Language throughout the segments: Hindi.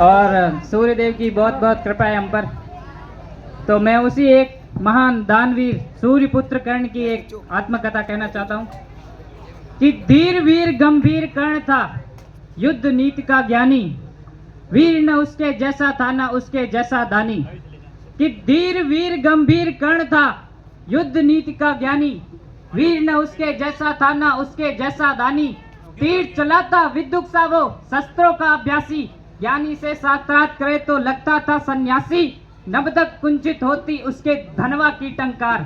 और सूर्यदेव की बहुत बहुत कृपा है हम पर। तो मैं उसी एक महान दानवीर सूर्यपुत्र कर्ण की एक आत्मकथा कहना चाहता हूँ कि धीर वीर गंभीर कर्ण था, युद्ध नीति का ज्ञानी, वीर न उसके जैसा था न उसके जैसा दानी। कि धीर वीर गंभीर कर्ण था, युद्ध नीति का ज्ञानी, वीर न उसके जैसा था न उसके जैसा दानी। तीर चलाता विद्युत सा वो, शस्त्रों का अभ्यासी, ज्ञानी से साक्षात करे तो लगता था सन्यासी। नभ तक कुंचित होती उसके धनवा की टंकार,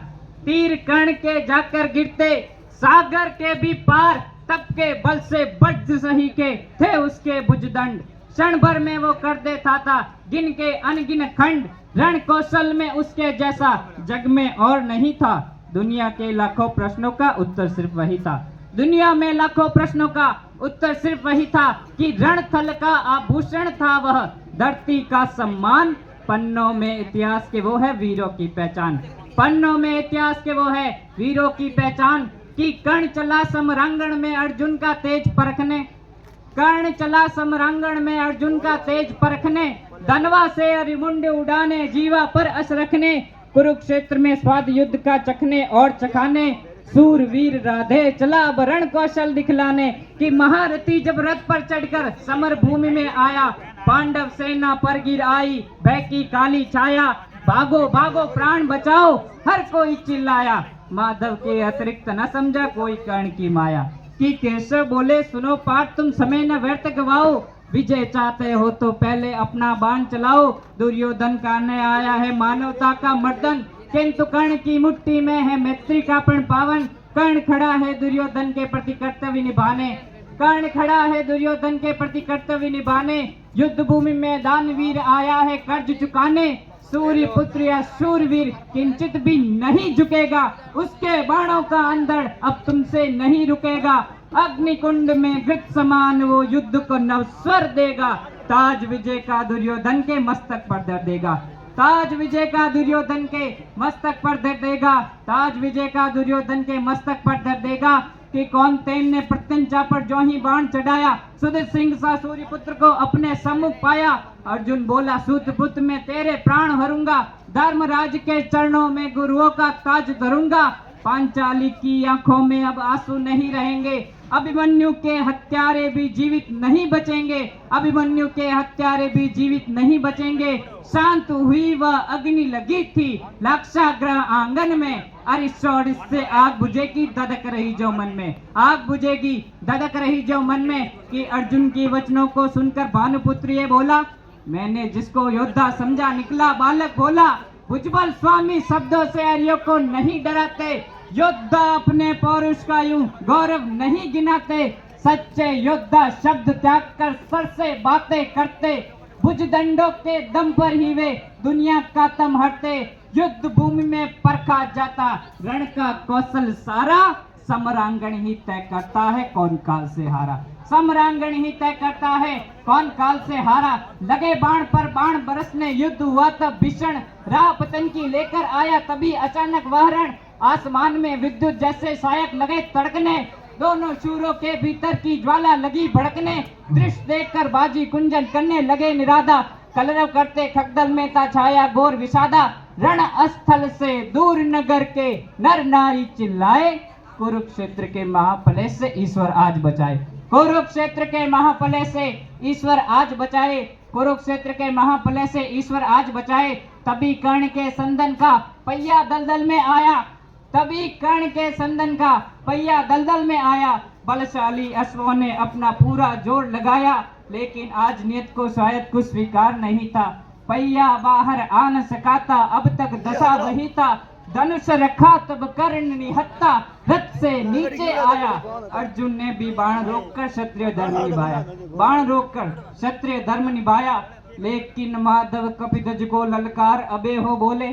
तीर कर्ण के जाकर गिरते सागर के भी पार। तब के बल से वज्र सही के थे उसके भुजदंड, क्षण भर में वो कर देता था गिन के अनगिन खंड। रण कौशल में उसके जैसा जग में और नहीं था, दुनिया के लाखों प्रश्नों का उत्तर सिर्फ वही था। दुनिया में लाखों प्रश्नों का उत्तर सिर्फ वही था कि रणथल का आभूषण था वह, धरती का सम्मान। पन्नों में इतिहास के वो है वीरों की पहचान, पन्नों में इतिहास के वो है वीरों की पहचान। कि कर्ण चला समरांगण में अर्जुन का तेज परखने, कर्ण चला समरांगण में अर्जुन का तेज परखने। धनवा से अरिमुंड उड़ाने, जीवा पर अस रखने, कुरुक्षेत्र में स्वाद युद्ध का चखने और चखाने। सूरवीर राधे चला रण कौशल दिखलाने, कि महारथी जब रथ पर चढ़कर समर भूमि में आया, पांडव सेना पर गिर आई भय की काली छाया। भागो भागो प्राण बचाओ हर कोई चिल्लाया, माधव के अतिरिक्त न समझा कोई कर्ण की माया। कि केशव बोले सुनो पाठ तुम समय न व्यर्थ गवाओ, विजय चाहते हो तो पहले अपना बाण चलाओ। दुर्योधन करने आया है मानवता का मर्दन, किंतु कर्ण की मुट्ठी में है मैत्री का प्रण पावन। कर्ण खड़ा है दुर्योधन के प्रति कर्तव्य निभाने, कर्ण खड़ा है दुर्योधन के प्रति कर्तव्य निभाने। युद्ध भूमि में दानवीर आया है कर्ज चुकाने, सूर्य पुत्र या शूरवीर किंचित भी नहीं झुकेगा, उसके बाणों का अंधड़ अब तुमसे नहीं रुकेगा। अग्निकुंड में घृत समान वो युद्ध को नवस्वर देगा, ताज विजय का दुर्योधन के मस्तक पर धर देगा, ताज विजय का दुर्योधन के मस्तक पर धर देगा, ताज विजय का दुर्योधन के मस्तक पर धर देगा। कि कौनतेन ने प्रत्यंचा पर जो ही बाण चढ़ाया, सुधीर सिंह सा सूर्यपुत्र को अपने सम्मुख पाया। अर्जुन बोला सूतपुत्र में तेरे प्राण हरूंगा, धर्मराज के चरणों में गुरुओं का ताज धरूंगा। पांचाली की आंखों में अब आंसू नहीं रहेंगे, अभिमन्यु के हत्यारे भी जीवित नहीं बचेंगे, अभिमन्यु के हत्यारे भी जीवित नहीं बचेंगे। शांत हुई वह अग्नि लगी थी लाक्षागृह आंगन में, अरिशोड़ से आग बुझेगी धधक रही जो मन में, आग बुझेगी धधक रही जो मन में। कि अर्जुन की वचनों को सुनकर भानुपुत्र ये बोला, मैंने जिसको योद्धा समझा निकला बालक बोला। भुजबल स्वामी शब्दों से आर्यों को नहीं डराते, योद्धा अपने पौरुष का यूं गौरव नहीं गिनाते। सच्चे योद्धा शब्द त्याग कर सर से बातें करते, भुजदंडों के दम पर ही वे दुनिया का तम हटते। युद्ध भूमि में परखा जाता रण का कौशल सारा, समरांगण ही तय करता है कौन काल से हारा, समरांगण ही तय करता है कौन काल से हारा। लगे बाण पर बाण बरसने युद्ध हुआ तब भीषण, राह पतन की लेकर आया तभी अचानक वह रण। आसमान में विद्युत जैसे सहायक लगे तड़कने, दोनों शूरों के भीतर की ज्वाला लगी भड़कने। दृश्य देखकर बाजी कुंजन करने लगे निरादा, कलरव करते खगदल में था छाया घोर विषादा। रण स्थल से दूर नगर के नर नारी चिल्लाए, कुरुक्षेत्र के महाफले से ईश्वर आज बचाए, कुरुक्षेत्र के महाफले से ईश्वर आज बचाए, कुरुक्षेत्र के महाफले से ईश्वर आज बचाए। तभी कर्ण के संदन का पहिया दलदल में आया, तभी कर्ण के संदन का पहिया दलदल में आया। बलशाली अश्वों ने अपना पूरा जोर लगाया, लेकिन आज नियत को शायद कुछ स्वीकार नहीं था। पहिया बाहर आ न सका था, अब तक दशा वही था। धनुष रखा तब कर्ण निहत्ता, रथ से नीचे आया। अर्जुन ने भी बाण रोककर क्षत्रिय धर्म निभाया, बाण रोककर क्षत्रिय धर्म निभाया। लेकिन माधव कपिध्वज को ललकार अबे हो बोले,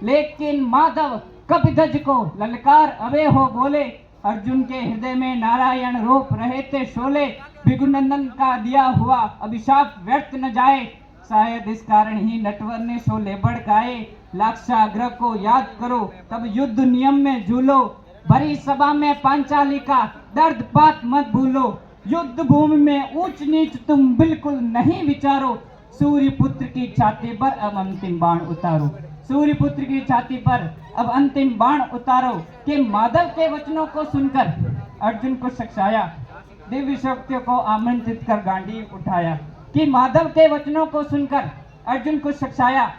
लेकिन माधव कपिध्वज को ललकार अबे हो बोले। अर्जुन के हृदय में नारायण रोप रहे थे शोले, भृगुनंदन का दिया हुआ अभिशाप व्यर्थ न जाए। शायद इस कारण ही नटवर ने शोले भड़काए, लाक्षागृह को याद करो तब युद्ध नियम में झूलो। भरी सभा में पांचाली का दर्द पात मत भूलो, युद्ध भूमि में ऊंच नीच तुम बिल्कुल नहीं विचारो। सूर्यपुत्र की छाती पर अब अंतिम बाण उतारो, सूर्यपुत्र की छाती पर अब अंतिम बाण उतारो। कि माधव के वचनों को सुनकर अर्जुन को सक्साया, दिव्य शक्तियों को आमंत्रित कर गांडीव उठाया। कि माधव के वचनों को सुनकर अर्जुन को सक्साया,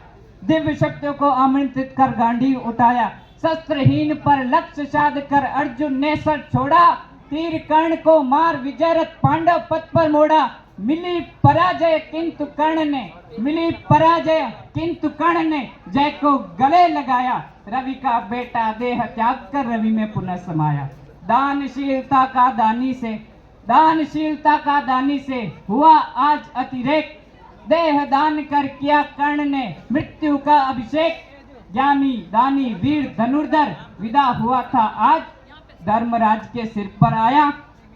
दिव्य शक्तियों को आमंत्रित कर गांडीव उठाया। शस्त्रहीन पर लक्ष्य साध कर अर्जुन ने सर छोड़ा, तीर कर्ण को मार विजयरथ पांडव पथ पर मोड़ा। मिली पराजय किंतु कर्ण ने, मिली पराजय किंतु कर्ण ने जय को गले लगाया। रवि का बेटा देह त्याग कर रवि में पुनः समाया। दानशीलता का दानी से, दानशीलता का दानी से हुआ आज अतिरेक, देह दान कर किया कर्ण ने मृत्यु का अभिषेक। ज्ञानी दानी वीर धनुर्धर विदा हुआ था आज, धर्मराज के सिर पर आया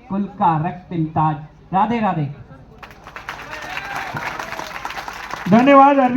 कुल का रक्तिम ताज। राधे राधे। धन्यवाद।